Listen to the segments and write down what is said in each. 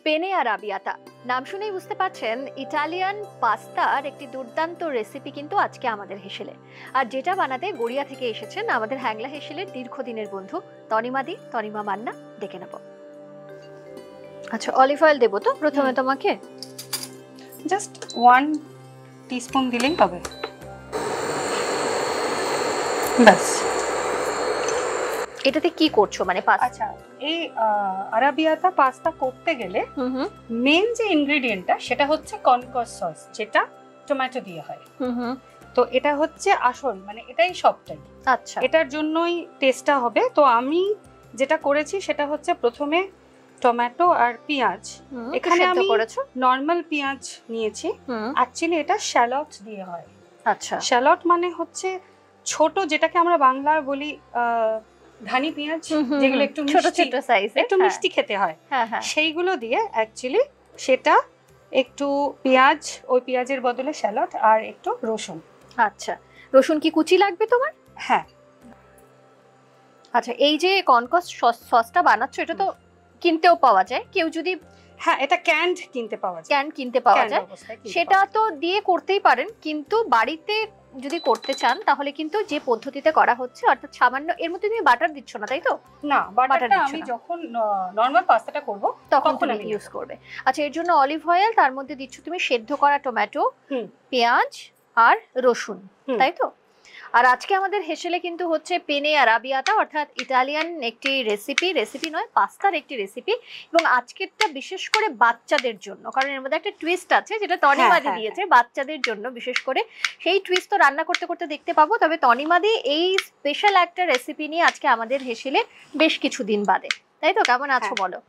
পেনে আরাবিয়াতা নাম শুনেই বুঝতে পারছেন ইটালিয়ান পাস্তার একটি দুর্দান্ত রেসিপি কিন্তু আজকে আমাদের হেসেলে। আর যেটা বানাতে গড়িয়া থেকে এসেছেন আমাদের হ্যাংলা হেসেলের দীর্ঘদিনের বন্ধু তনিমা মান্না। দেখে নেব। আচ্ছা, অলিভ অয়েল দেবো তো প্রথমে তোমাকে? জাস্ট 1 টিস্পুন দিলেই হবে। বাস। এটাতে কি করছো মানে পাস্তা? আচ্ছা, এই আরাবিয়াতা পাস্তা করতে গেলে মেন যে ইনগ্রেডিয়েন্টটা সেটা হচ্ছে কনকস সস, যেটা টমেটো দিয়ে হয়। তো এটা হচ্ছে আসল, মানে এটাই সবটাই। আচ্ছা, এটার জন্যই টেস্টটা হবে। তো আমি যেটা করেছি সেটা হচ্ছে প্রথমে টমেটো আর পেঁয়াজ, এখানে আমি নরমাল পেঁয়াজ নিয়েছি। অ্যাকচুয়ালি এটা শ্যালট দিয়ে হয়। আচ্ছা, শ্যালট মানে হচ্ছে ছোট, যেটাকে আমরা বাংলায় বলি ধানি পেঁয়াজ, যেগুলো একটু ছোট ছোট সাইজ, একটু মিষ্টি খেতে হয়, হ্যাঁ হ্যাঁ, সেইগুলো দিয়ে অ্যাকচুয়ালি সেটা একটু পেঁয়াজ, ওই পেঁয়াজের বদলে শ্যালট আর একটু রসুন। আচ্ছা, রসুন কি কুচি লাগবে তোমার? হ্যাঁ। আচ্ছা, এই যে কনকস সসটা বানাচ্ছো এটা তো কিনতেও পাওয়া যায়, কেউ যদি হ্যাঁ, এটা ক্যান্ড কিনতে পাওয়া যায়, ক্যান কিনতে পাওয়া যায়, সেটা তো দিয়ে করতেই পারেন। কিন্তু বাড়িতে যদি করতে চান তাহলে কিন্তু যে পদ্ধতিতে করা হচ্ছে, অর্থাৎ সামান্য এর মধ্যে তুমি বাটার দিচ্ছ না, তাই তো? না, বাটারটা আমি যখন নরমাল পাস্তাটা করব তখন আমি ইউজ করবে। আচ্ছা, এর জন্য অলিভ অয়েল, তার মধ্যে দিচ্ছ তুমি সেদ্ধ করা টমেটো, পেঁয়াজ আর রসুন, তাই তো? আর আজকে আমাদের হেসেলে কিন্তু হচ্ছে পেনে আরাবিয়াতা, অর্থাৎ ইটালিয়ান একটি রেসিপি নয়, পাস্তার একটি রেসিপি। এবং আজকেরটা বিশেষ করে বাচ্চাদের জন্য, কারণ এর মধ্যে একটা টুইস্ট আছে যেটা তনিমাদি দিয়েছে বাচ্চাদের জন্য বিশেষ করে। সেই টুইস্ট তো রান্না করতে করতে দেখতে পাবো। তবে তনিমাদি এই স্পেশাল একটা রেসিপি নিয়ে আজকে আমাদের হেসেলে বেশ কিছুদিন বাদে, তাই তো? কেমন আছো বলো?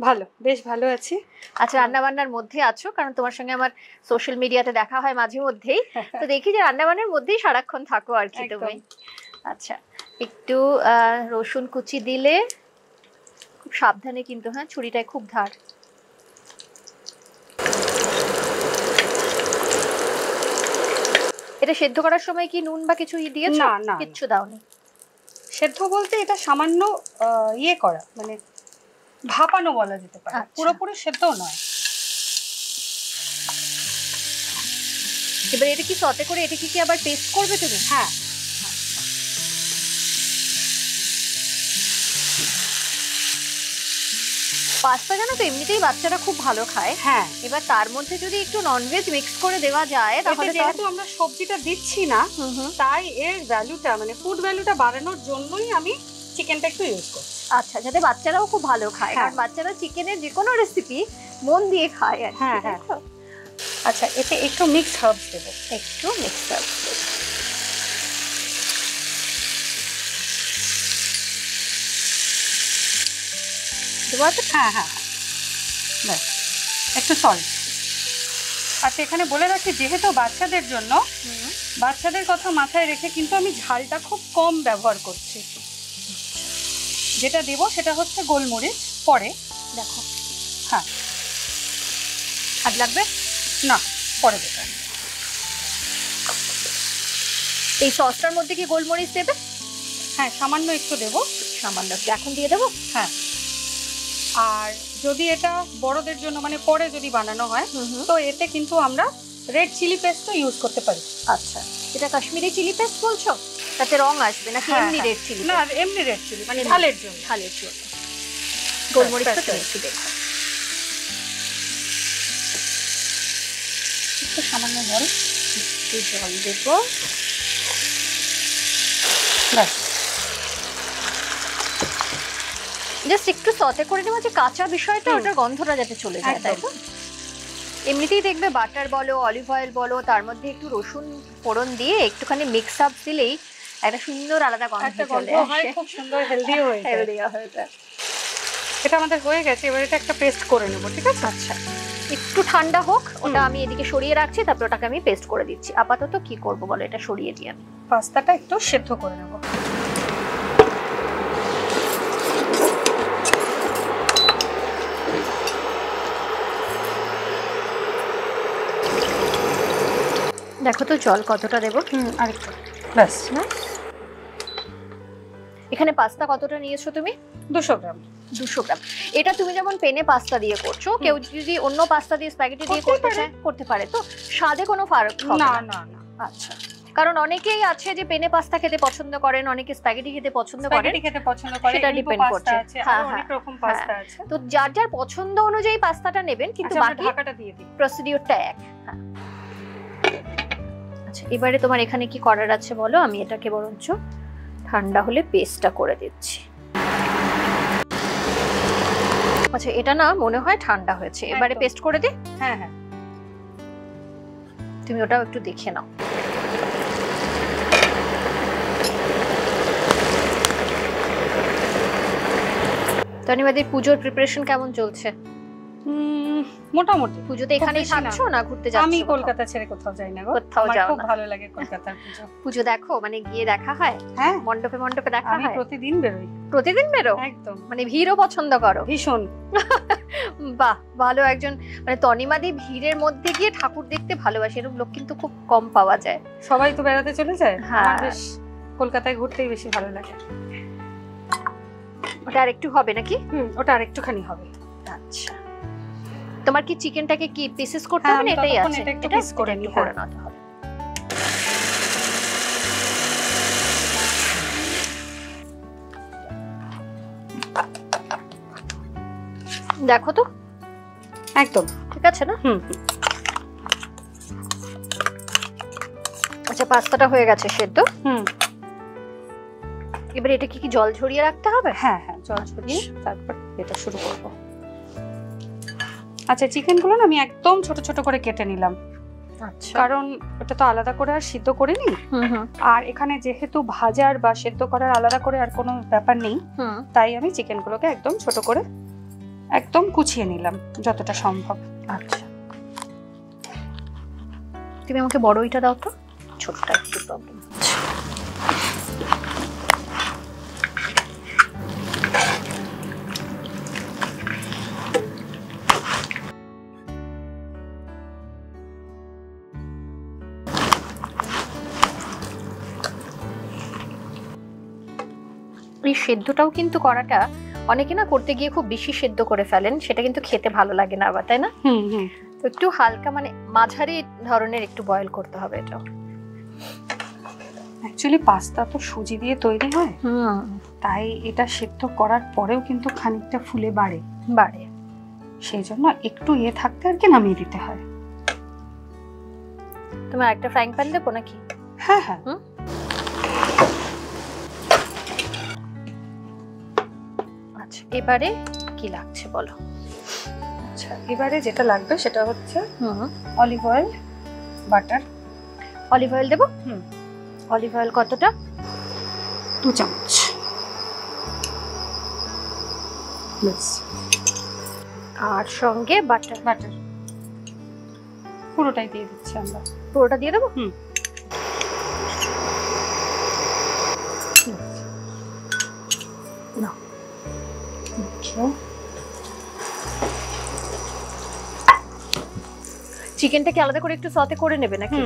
ভালো, বেশ ভালো আছি। আচ্ছা, রান্না বান্নার মধ্যে আছো, কারণ তোমার সঙ্গে আমার সোশ্যাল মিডিয়াতে দেখা হয় মাঝে মধ্যেই, তো দেখি যে রান্না বান্নার মধ্যেই সারাক্ষণ থাকো আর কি তুমি। আচ্ছা, একটু রসুন কুচি দিলে, খুব সাবধানে কিন্তু, হ্যাঁ, ছুরিটায় খুব ধার। এটা সেদ্ধ করার সময় কি নুন বা কিছু দিয়েছো? না, কিচ্ছু দাওনি। সেদ্ধ বলতে এটা সামান্য ইয়ে করা, মানে ভাপানো বলা যেতে পারে, পুরোপুরি সেদ্ধও নয়। এবার এটা কি সতে করে এটা কি আবার পেস্ট করবে তুমি? হ্যাঁ। পাস্তা জানো তো এমনিতেই বাচ্চারা খুব ভালো খায়। হ্যাঁ, এবার তার মধ্যে যদি একটু ননভেজ মিক্স করে দেওয়া যায় তাহলে, যেহেতু আমরা সবজিটা দিচ্ছি না, তাই এর ভ্যালুটা, মানে ফুড ভ্যালুটা বাড়ানোর জন্যই আমি চিকেনটা একটু ইউজ করছি। আচ্ছা, যাতে বাচ্চারাও খুব ভালো খায়, কারণ বাচ্চারা চিকেনের যে কোনো রেসিপি মন দিয়ে খায় আর কি। হ্যাঁ। আচ্ছা, এতে একটু মিক্স হার্বস দেবো। একটু মিক্স হার্বস দেবো। হ্যাঁ, ব্যাস, একটু সল্ট। আচ্ছা, এখানে বলে রাখি, যেহেতু বাচ্চাদের জন্য, বাচ্চাদের কথা মাথায় রেখে কিন্তু আমি ঝালটা খুব কম ব্যবহার করছি। যেটা দেব সেটা হচ্ছে গোলমরিচ, পরে দেখো। হ্যাঁ, হাত লাগবে না, পরে দেবো। এই সসটার মধ্যে কি গোলমরিচ দেবে? হ্যাঁ, সামান্য একটু দেবো। সামান্য এখন দিয়ে দেবো? হ্যাঁ। আর যদি এটা বড়দের জন্য, মানে পরে যদি বানানো হয়, তো এতে কিন্তু আমরা রেড চিলি পেস্টও ইউজ করতে পারি। আচ্ছা, এটা কাশ্মীরি চিলি পেস্ট বলছো? তাতে রং আসবে নাকি এমনি রেড চিলি? না, এমনি রেড চিলি, মানে ঝালের জন্য। গোলমরিচটা দিয়েছি, দেখো। একটু সামান্য জল, একটু জল দেবো। ব্যাস, জাস্ট একটু সতে করে নেওয়া, যে কাঁচা বিষয়টা, ওটার গন্ধটা যাতে চলে যায়, তাই তো? এমনিতেই দেখবে বাটার বলো, অলিভ অয়েল বলো, তার মধ্যে একটু রসুন ফোড়ন দিয়ে একটুখানি মিক্স আপ দিলেই একটা সুন্দর আলাদা গন্ধ চলে আসে, খুব সুন্দর হেলদি হয়ে যায়। এটা আমাদের হয়ে গেছে, এবার এটা একটা পেস্ট করে নেব, ঠিক আছে? আচ্ছা, একটু ঠান্ডা হোক, ওটা আমি এদিকে সরিয়ে রাখছি, তারপর ওটাকে আমি পেস্ট করে দিচ্ছি। আপাতত কি করব বলো, এটা সরিয়ে দিই আমি। পাস্তাটা একটু সেদ্ধ করে নেব। দেখো তো জল কতটা দেবো? আরেকটু, ব্যাস। এখানে পাস্তা কতটা নিয়েছো তুমি? 200 গ্রাম। 200 গ্রাম। এটা তুমি যেমন পেনে পাস্তা দিয়ে করছো, কেউ যদি অন্য পাস্তা দিয়ে স্প্যাগেটি দিয়ে করতে চায় করতে পারে, তো স্বাদে কোনো ফারাক হবে না না? না না। আচ্ছা, কারণ অনেকেই আছে যে পেনে পাস্তা খেতে পছন্দ করেন, অনেকে স্প্যাগেটি খেতে পছন্দ করেন, স্প্যাগেটি খেতে পছন্দ করে, সেটা এলবো ডিপেন্ড পাস্তা করছে। আছে, হ্যাঁ, আরো অনেক রকম পাস্তা আছে। তো যার যার পছন্দ অনুযায়ী পাস্তাটা নেবেন, কিন্তু আচ্ছা, আমরা বাকি ঢাকাটা দিয়ে দিই। প্রসিডিউরটা এক। হ্যাঁ, আচ্ছা, এবারে তোমার এখানে কি করার আছে বলো, আমি এটাকে বরঞ্চ ঠান্ডা হলে পেস্টটা করে দিচ্ছি। আচ্ছা, এটা না মনে হয় ঠান্ডা হয়েছে, এবারে একদম। পেস্ট করে দিই। হ্যাঁ হ্যাঁ, তুমি ওটাও একটু দেখে নাও। তনিমাদির পুজোর প্রিপারেশন কেমন চলছে? মোটামুটি। পুজোতে এখানেই বেশি না। থাকছো না ঘুরতে যাচ্ছো? আমি কোথাও? কলকাতা ছেড়ে কোথাও যাই না গো। কোথাও আমার যাও খুব না। ভালো লাগে কলকাতার পুজো। পুজো দেখো, মানে গিয়ে দেখা হয়, হ্যাঁ, মণ্ডপে মণ্ডপে দেখা আমি হয়? প্রতিদিন বেরোই। প্রতিদিন বেরো? একদম, মানে ভিড়ও পছন্দ করো? ভীষণ। বাহ, ভালো একজন, মানে তনিমাদি ভিড়ের মধ্যে গিয়ে ঠাকুর দেখতে ভালোবাসে, এরকম লোক কিন্তু খুব কম পাওয়া যায়। সবাই তো বেড়াতে চলে যায়, হ্যাঁ। আমার বেশ কলকাতায় ঘুরতেই বেশি ভালো লাগে। ওটা আর একটু হবে নাকি? ওটা আর একটুখানি হবে। আচ্ছা, তোমার কি চিকেনটাকে কি পিসেস করতে হ্যাঁ, হবে না? আমি এটাই ততক্ষণ আছে, এটা একটু এটা piece করে একটু নিই, করে হ্যাঁ। নিতে হবে। দেখো তো, একদম ঠিক আছে না? হুম। আচ্ছা, পাস্তাটা হয়ে গেছে সেদ্ধ। হুম, এবার এটা কি জল ঝরিয়ে রাখতে হবে? হ্যাঁ হ্যাঁ, জল ছড়িয়ে তারপর এটা শুরু করব। আচ্ছা, চিকেন গুলো না আমি একদম ছোট ছোট করে কেটে নিলাম, আচ্ছা, কারণ ওটা তো আলাদা করে আর সিদ্ধ করিনি। আর এখানে যেহেতু ভাজার বা সেদ্ধ করার আলাদা করে আর কোনো ব্যাপার নেই, তাই আমি চিকেন গুলোকে একদম ছোট করে একদম কুচিয়ে নিলাম যতটা সম্ভব। আচ্ছা, তুমি আমাকে বড় ওইটা দাও তো, ছোটটা একটু প্রবলেম। এই সেদ্ধটাও কিন্তু করাটা, অনেকে না করতে গিয়ে খুব বেশি সেদ্ধ করে ফেলেন, সেটা কিন্তু খেতে ভালো লাগে না আবার, তাই না? হুম হুম, তো একটু হালকা, মানে মাঝারি ধরনের একটু বয়েল করতে হবে এটা। অ্যাকচুয়ালি পাস্তা তো সুজি দিয়ে তৈরি হয়, তাই এটা সেদ্ধ করার পরেও কিন্তু খানিকটা ফুলে বাড়ে বাড়ে, সেই জন্য একটু থাকতে আর কি নামিয়ে দিতে হয়। তুমি আরেকটা ফ্রাইং প্যান দেবো নাকি? হ্যাঁ হ্যাঁ, আচ্ছা, এবারে কি লাগছে বলো? আচ্ছা, এবারে যেটা লাগবে সেটা হচ্ছে olive oil, butter. Olive oil দেবো? হুম। অলিভ অয়েল কতটা? 2 চামচ। ব্যাস। আর সঙ্গে বাটার। বাটার পুরোটাই দিয়ে দিচ্ছি আমরা। পুরোটা দিয়ে দেবো? হুম। নাও। চিকেনটাকে আলাদা করে একটু সতে করে নেবে নাকি?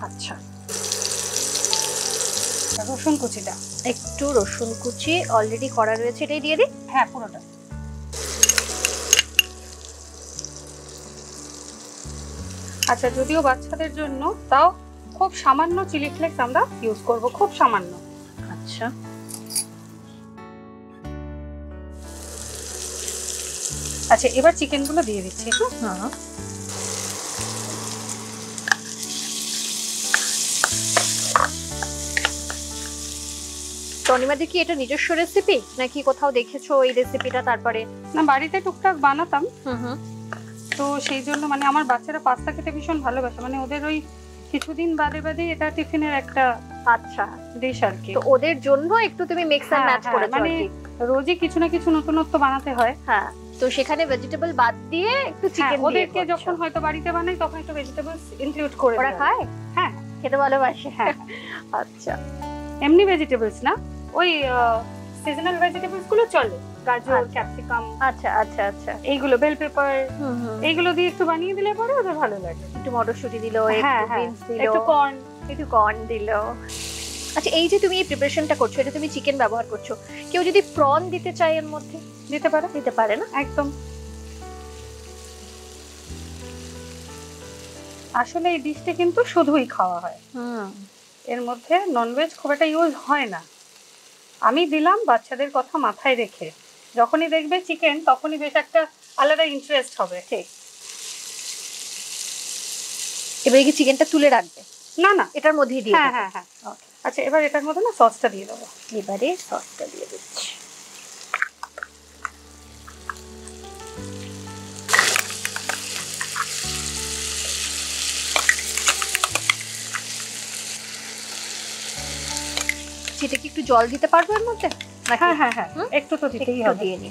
আচ্ছা, রসুন কুচিটা, একটু রসুন কুচি অলরেডি করা রয়েছে, এটাই দিয়ে দিই। হ্যাঁ পুরোটা। আচ্ছা, যদিও বাচ্চাদের জন্য, তাও খুব সামান্য চিলি ফ্লেক্স আমরা ইউজ করব, খুব সামান্য। আচ্ছা, আচ্ছা, এবার চিকেন গুলো দিয়ে দিচ্ছি। হ্যাঁ, তনিমাদি কি এটা নিজস্ব রেসিপি নাকি কোথাও দেখেছো এই রেসিপিটা তারপরে? না, বাড়িতে টুকটাক বানাতাম, হুম, তো সেই জন্য মানে আমার বাচ্চারা পাস্তা খেতে ভীষণ ভালোবাসে, মানে ওদের ওই কিছুদিন বাদে বাদে এটা টিফিনের একটা আচ্ছা ডিশ আর কি। তো ওদের জন্য একটু তুমি মিক্স এন্ড ম্যাচ করেছো মানে রোজই কিছু না কিছু নতুনত্ব বানাতে হয়। হ্যাঁ, তো সেখানে ভেজিটেবল বাদ দিয়ে একটু চিকেন দিয়ে ওদেরকে যখন হয়তো বাড়িতে বানাই তখন একটু ভেজিটেবলস ইনক্লুড করে ওরা দিই। খায়? হ্যাঁ, খেতে ভালোবাসে। হ্যাঁ। আচ্ছা, এমনি ভেজিটেবলস না, ওই সিজনাল ভেজিটেবলস গুলো চলে, গাজর, ক্যাপসিকাম, আচ্ছা আচ্ছা আচ্ছা, এইগুলো, বেল পেপার, হুম, এইগুলো দিয়ে একটু বানিয়ে দিলে পরে ওদের ভালো লাগে। একটু মটরশুঁটি দিলো, হ্যাঁ একটু হ্যাঁ, বিনস দিলো, একটু কর্ন। একটু কর্ন দিলো। আচ্ছা, এই যে তুমি এই প্রিপারেশনটা করছো, এটা তুমি চিকেন ব্যবহার করছো, কেউ যদি প্রন দিতে চায় এর মধ্যে দিতে পারে না? একদম। আসলে এই ডিশটা কিন্তু শুধুই খাওয়া হয়, এর মধ্যে ননভেজ খুব একটা ইউজ হয় না। আমি দিলাম বাচ্চাদের কথা মাথায় রেখে, যখনই দেখবে চিকেন তখনই বেশ একটা আলাদা ইন্টারেস্ট হবে। ঠিক। এবারে কি চিকেনটা তুলে রাখবে? না না, এটার মধ্যেই দিয়ে হ্যাঁ হ্যাঁ হ্যাঁ। আচ্ছা, এবার এটার মধ্যে না সসটা দিয়ে দেবো। এবারে সসটা দিয়ে দিচ্ছি। সেটা কি একটু জল দিতে পারবো এর মধ্যে? হ্যাঁ হ্যাঁ হ্যাঁ, একটু তো দিতেই হবে। দিয়ে নি।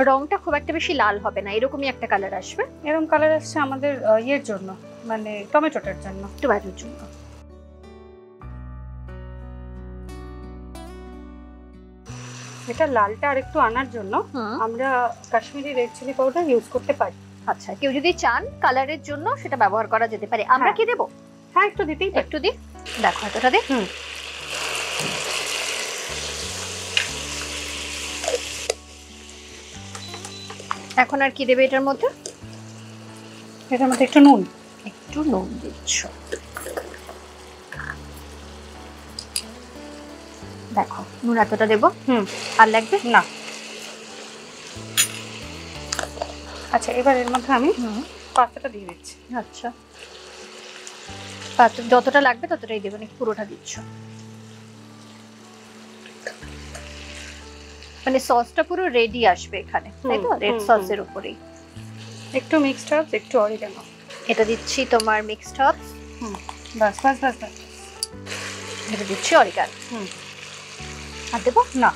রংটা খুব একটা বেশি লাল হবে না, এরকমই একটা কালার আসবে। এরকম কালার আসছে আমাদের ইয়ের জন্য, মানে টমেটোটার জন্য, টমেটোর জন্য। এটা লালটা আরেকটু আনার জন্য আমরা Kashmiri red chilli powder use করতে পারি। আচ্ছা, কেউ যদি চান কালারের জন্য সেটা ব্যবহার করা যেতে পারে। আমরা কি দেবো? হ্যাঁ, একটু দিতেই পারি। একটু দিই, দেখো এতটা দে। এখন আর কি দেবে এটার মধ্যে? এটার মধ্যে একটু নুন। একটু নুন দিচ্ছ, দেখো নুন এতটা দেবো। আর লাগবে না। আচ্ছা, এবার এর মধ্যে আমি পাস্তাটা দিয়ে দিচ্ছি। আচ্ছা, পাস্তা যতটা লাগবে ততটাই দেবো, নাকি পুরোটা দিচ্ছ? মানে সসটা পুরো রেডি আসবে এখানে, তাই তো? রেড সসের উপরেই একটু মিক্সড হার্বস, একটু অরিগানো। এটা দিচ্ছি তোমার মিক্সড হার্বস। বাস বাস বাস বাস। এটা দিচ্ছি অরিগানো। আর দেবো না?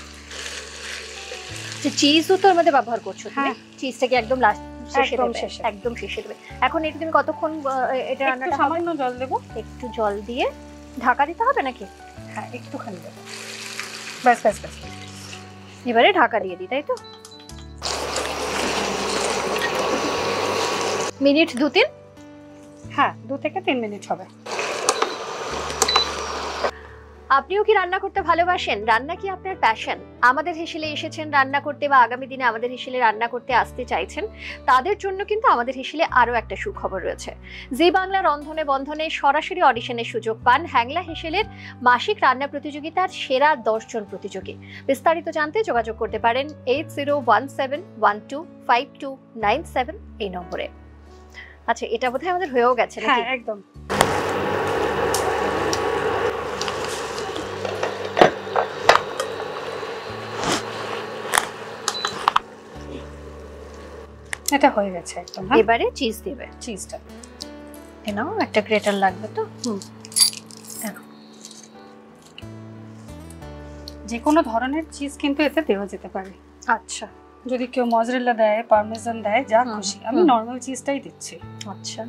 যে চিজও তো এর মধ্যে ব্যবহার করছো তুমি, চিজটাকে একদম লাস্ট শেষে একদম দেবে, শেষে। একদম শেষে দেবে। এখন এটা তুমি কতক্ষণ এটা একটু রান্নাটা হবে? সামান্য জল দেবো। একটু জল দিয়ে ঢাকা দিতে হবে নাকি? হ্যাঁ, একটুখানি দেবো। ব্যাস ব্যাস ব্যাস। এবারে ঢাকা দিয়ে দিই, তাই তো? মিনিট 2-3? হ্যাঁ, 2 থেকে 3 মিনিট হবে। আপনিও কি রান্না করতে ভালোবাসেন? রান্না কি আপনার প্যাশন? আমাদের হেসেলে এসেছেন রান্না করতে, বা আগামী দিনে আমাদের হেসেলে রান্না করতে আসতে চাইছেন, তাদের জন্য কিন্তু আমাদের হেসেলে আরও একটা সুখবর রয়েছে। জি বাংলা রন্ধনে বন্ধনে সরাসরি অডিশনের সুযোগ পান হ্যাংলা হেসেলের মাসিক রান্না প্রতিযোগিতার সেরা 10 জন প্রতিযোগী। বিস্তারিত জানতে যোগাযোগ করতে পারেন 8017125297 এই নম্বরে। আচ্ছা, এটা বোধহয় আমাদের হয়েও গেছে নাকি? হ্যাঁ, একদম। এটা হয়ে গেছে একদম। এবারে চিজ দিবে। চিজটা নাও, একটা গ্রেটার লাগবে তো। যে কোনো ধরনের চিজ কিন্তু এতে দেওয়া যেতে পারে। আচ্ছা, যদি কেউ মজরেলা দেয়, পারমেজান দেয়, যা খুশি। আমি নরমাল চিজটাই দিচ্ছি। আচ্ছা,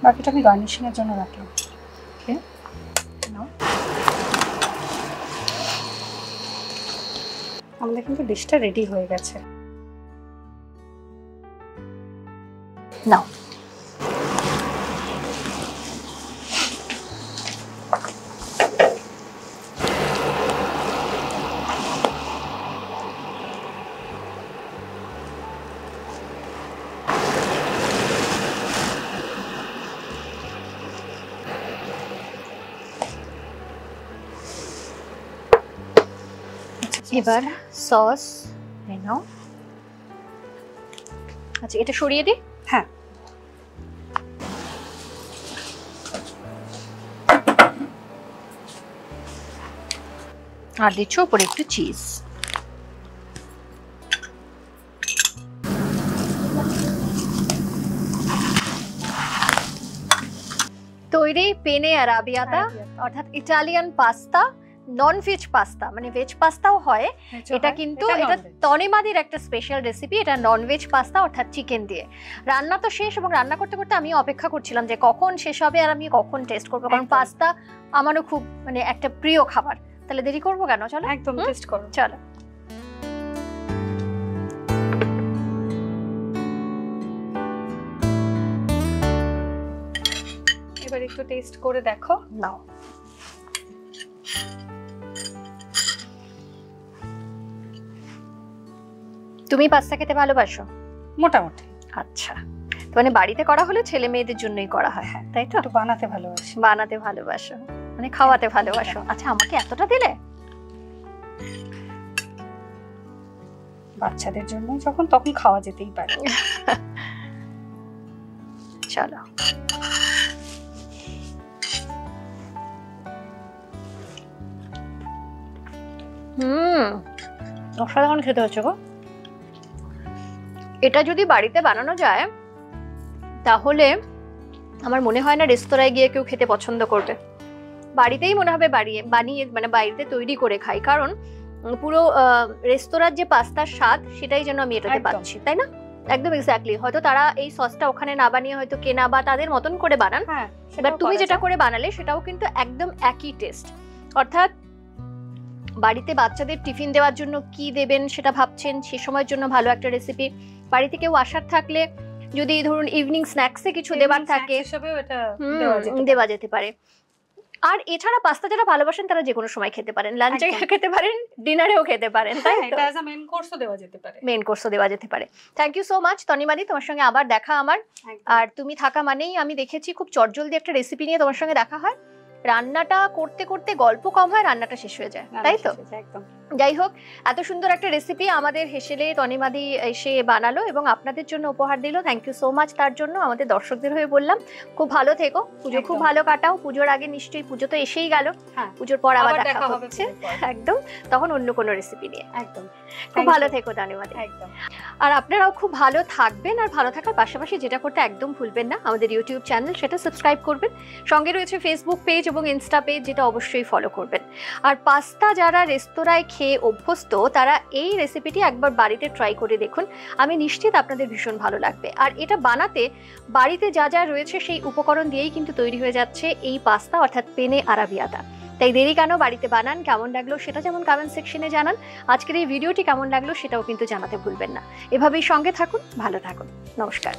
বাকিটা আমি গার্নিশিং এর জন্য রাখলাম। ওকে, নাও। আমাদের কিন্তু ডিশটা রেডি হয়ে গেছে। নাও। এবার সস নাও। আচ্ছা, এটা সরিয়ে দিই। হ্যাঁ, আর দিচ্ছ উপরে একটু চিজ। তৈরি পেনে আরাবিয়াতা, অর্থাৎ Italian pasta non veg pasta, মানে ভেজ পাস্তাও হয়, এটা কিন্তু এটা তনিমাদির একটা স্পেশাল রেসিপি। এটা নন ভেজ পাস্তা অর্থাৎ চিকেন দিয়ে। রান্না তো শেষ, এবং রান্না করতে করতে আমি অপেক্ষা করছিলাম যে কখন শেষ হবে আর আমি কখন টেস্ট করবো, কারণ পাস্তা আমারও খুব মানে একটা প্রিয় খাবার। তাহলে দেরি করবো কেন, চলো একদম টেস্ট করো। চলো। এবার একটু টেস্ট করে দেখো। নাও। তুমি পাস্তা খেতে ভালোবাসো? মোটামুটি। আচ্ছা, মানে বাড়িতে করা হলে ছেলে মেয়েদের জন্যই করা হয়, তাই তো? একটু বানাতে ভালোবাসি। বানাতে ভালোবাসো, মানে খাওয়াতে ভালোবাসো। আচ্ছা, আমাকে এতটা দিলে? বাচ্চাদের জন্য যখন, তখন খাওয়া যেতেই পারে। চলো। অসাধারণ খেতে হচ্ছে গো। এটা যদি বাড়িতে বানানো যায় তাহলে আমার মনে হয় না রেস্তোরাঁয় গিয়ে কেউ খেতে পছন্দ করবে। বাড়িতেই মনে হবে বানিয়ে মানে বাড়িতে তৈরি করে খাই, কারণ পুরো রেস্তোরাঁর যে পাস্তার স্বাদ সেটাই যেন আমি এটাতে পাচ্ছি, তাই না? একদম এক্স্যাক্টলি। হয়তো তারা এই সসটা ওখানে না বানিয়ে হয়তো কেনা বা তাদের মতন করে বানান, এবার তুমি যেটা করে বানালে সেটাও কিন্তু একদম একই টেস্ট। অর্থাৎ বাড়িতে বাচ্চাদের টিফিন দেওয়ার জন্য কি দেবেন সেটা ভাবছেন, সে সময়ের জন্য ভালো একটা রেসিপি। বাড়িতে কেউ আসার থাকলে যদি ধরুন ইভিনিং স্ন্যাক্সে কিছু দেবার থাকে দেওয়া যেতে পারে। আর এছাড়া পাস্তা যারা ভালোবাসেন তারা যে কোনো সময় খেতে পারেন, লাঞ্চে খেতে পারেন, ডিনারেও খেতে পারেন, তাই তো? এটা মেইন কোর্সও দেওয়া যেতে পারে। মেইন কোর্সও দেওয়া যেতে পারে। থ্যাংক ইউ সো মাচ তনিমাদি, তোমার সঙ্গে আবার দেখা আমার। আর তুমি থাকা মানেই আমি দেখেছি খুব চটজলদি একটা রেসিপি নিয়ে তোমার সঙ্গে দেখা হয়। রান্নাটা করতে করতে গল্প কম হয়, রান্নাটা শেষ হয়ে যায়, তাই তো? একদম। যাই হোক, এত সুন্দর একটা রেসিপি আমাদের হেসেলে তনিমাদি এসে বানালো এবং আপনাদের জন্য উপহার দিল। থ্যাংক ইউ সো মাচ তার জন্য। আমাদের দর্শকদের হয়ে বললাম খুব ভালো থেকো, পুজো খুব ভালো কাটাও। পুজোর আগে নিশ্চয়ই, পুজো তো এসেই গেল, পুজোর পর আবার দেখা হচ্ছে একদম, তখন অন্য কোনো রেসিপি নিয়ে। একদম। খুব ভালো থেকো তনিমাদি। একদম। আর আপনারাও খুব ভালো থাকবেন, আর ভালো থাকার পাশাপাশি যেটা করতে একদম ভুলবেন না, আমাদের ইউটিউব চ্যানেল সেটা সাবস্ক্রাইব করবেন। সঙ্গে রয়েছে ফেসবুক পেজ এবং ইনস্টা পেজ, যেটা অবশ্যই ফলো করবেন। আর পাস্তা যারা রেস্তোরাঁয় খেয়ে অভ্যস্ত তারা এই রেসিপিটি একবার বাড়িতে ট্রাই করে দেখুন, আমি নিশ্চিত আপনাদের ভীষণ ভালো লাগবে। আর এটা বানাতে বাড়িতে যা যা রয়েছে সেই উপকরণ দিয়েই কিন্তু তৈরি হয়ে যাচ্ছে এই পাস্তা অর্থাৎ পেনে আরাবিয়াতা। তাই দেরি কেন, বাড়িতে বানান। কেমন লাগলো সেটা যেমন কমেন্ট সেকশনে জানান, আজকের এই ভিডিওটি কেমন লাগলো সেটাও কিন্তু জানাতে ভুলবেন না। এভাবেই সঙ্গে থাকুন, ভালো থাকুন, নমস্কার।